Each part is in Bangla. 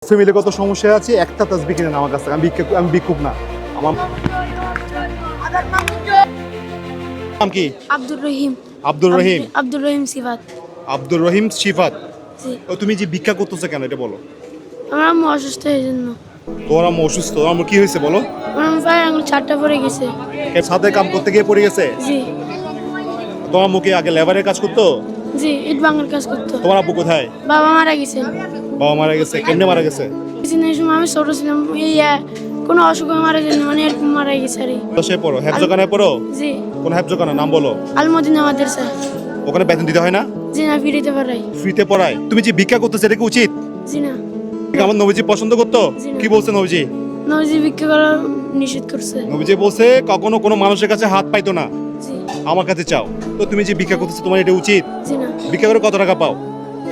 ফ্যামিলিগত সমস্যা আছে, একটা তাসবিহ কিনেন আমার কাছ থেকে। আমি ভিক্ষুক না। আমার নাম কি? আব্দুর রহিম। আব্দুর রহিম। আব্দুর রহিম সিফাত। আব্দুর রহিম সিফাত। জি। ও তুমি যে ভিক্ষা করতেছো কেন এটা বলো। আমার আম্মু অসুস্থ এই জন্য। তোমার আম্মু অসুস্থ, আমার কি হয়েছে বলো? আমার আম্মু পায়ের আঙুল 4টা পড়ে গেছে। ছাদে কাম করতে গিয়ে পড়ে গেছে? জি। তোমার আম্মু আগে লেবারের কাজ করতো? জি, ইট ভাঙার কাজ করতো। তোমার আব্বু কোথায়? বাবা মারা গেছেন। বাবা মারা গেছে, কেমনে মারা গেছে? এই সময় আমি ছোট ছিলাম, এই কোনো অসুখে মারা যায়নি, মানে এরকম মারা গেছে আর কি। দশে পড়ো, হেফজখানায় পড়ো? জি। কোন হেফজখানা নাম বলো? আল মদিনা মাদ্রাসা। ওখানে বেতন দিতে হয় না? জি না, ফিরিতে পারাই। ফ্রিতে পড়ায়? তুমি যে ভিক্ষা করতেছো এটা কি উচিত? জি না। আমার নবীজি পছন্দ করতো? জি না। কি বলছে নবীজি? নবীজি ভিক্ষা করা নিষেধ করছে। নবীজি বলছে কখনো কোনো মানুষের কাছে হাত পাইতো না, জি। আমার কাছে চাও। তো তুমি যে ভিক্ষা করতেছো তোমার এটা উচিত? জি না। ভিক্ষা করে কত টাকা পাও?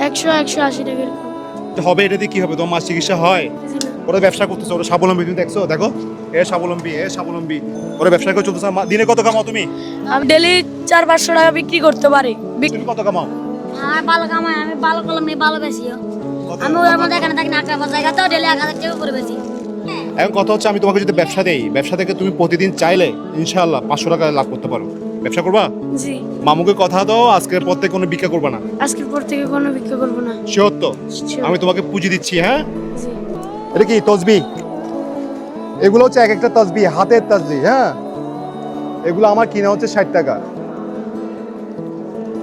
180 টাকা এরকম। তো হবে, এটা দিয়ে কি হবে? তোমার মাস চিকিৎসা হয়? জি না। ওরা ব্যবসা করতেছে, ওরা স্বাবলম্বী। তুমি দেখছো, দেখো এ স্বাবলম্বী, এ স্বাবলম্বী। ওরা ব্যবসা করে চলতেছে। দিনে কত কামাও তুমি? আমি ডেলি 400-500 টাকা বিক্রি করতে পারি। তুমি কত কামাও? আমার ভালো কামাই, আমি ভালো কলম নিয়ে ভালো বেশিও। আমি ওর মধ্যে এখানে থাকি না, একটা জায়গা তো ডেলি 1000 টাকা করে বেশি। এখন কথা হচ্ছে, আমি তোমাকে যদি ব্যবসা দেই, ব্যবসা থেকে তুমি প্রতিদিন চাইলে ইনশাআল্লাহ 500 টাকা লাভ করতে পারো। ব্যবসা করবা? জি। মামুকে কথা দাও, আজকের পর থেকে কোনো ভিক্ষা করবা না। আজকের পর থেকে কোনো ভিক্ষা করবো না। শিওর তো? Sure. আমি তোমাকে পুঁজি দিচ্ছি। হ্যাঁ, জি। এটা কি তসবিহ? এগুলো হচ্ছে এক একটা তসবিহ, হাতের তসবিহ। হ্যাঁ, এগুলো আমার কিনা হচ্ছে 60 টাকা,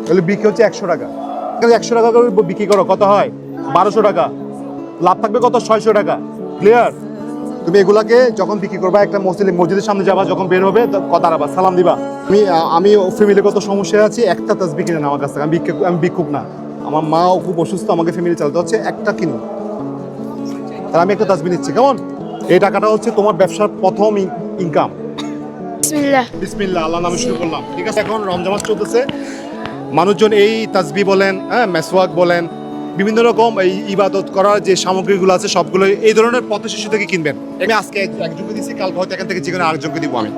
এগুলো বিক্রি হচ্ছে 100 টাকা। 100 টাকা করে বিক্রি করো, কত হয়? 1200 টাকা। লাভ থাকবে কত? 600 টাকা। ক্লিয়ার? তুমি এগুলাকে যখন বিক্রি করবা, একটা মসজিদের সামনে যাবা, যখন বের হবে দাঁড়াবা, সালাম দিবা। আমি ফ্যামিলিগত সমস্যা আছে, একটা তাসবিহ কিনেন আমার কাছ থেকে। আমি ভিক্ষুক না। আমার মাও খুব অসুস্থ, আমাকে ফ্যামিলি চালাতে হচ্ছে, একটা কিনুন। তাহলে আমি একটা তাসবিহ নিচ্ছি, কেমন? এই টাকাটা হচ্ছে তোমার ব্যবসার প্রথম ইনকাম। বিসমিল্লাহ। বিসমিল্লাহ, আল্লাহ নামে শুরু করলাম। ঠিক আছে, এখন রমজান মাস চলতেছে, মানুষজন এই তাসবিহ বলেন, হ্যাঁ, মেসওয়াক বলেন, বিভিন্ন রকম এই ইবাদত করার যে সামগ্রীগুলো আছে সবগুলো এই ধরনের পথ শিশু থেকে কিনবেন। আমি আজকে একজনকে দিচ্ছি, কাল হয়তো এখান থেকে যে কোনো আরেকজনকে দিব, আমি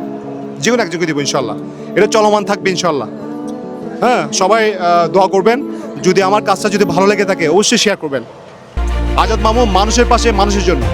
যে কোনো একজনকে দিব ইনশাল্লাহ। এটা চলমান থাকবে ইনশাল্লাহ। হ্যাঁ, সবাই দোয়া করবেন। যদি আমার কাজটা যদি ভালো লেগে থাকে অবশ্যই শেয়ার করবেন। আজাদ মামু মানুষের পাশে, মানুষের জন্য।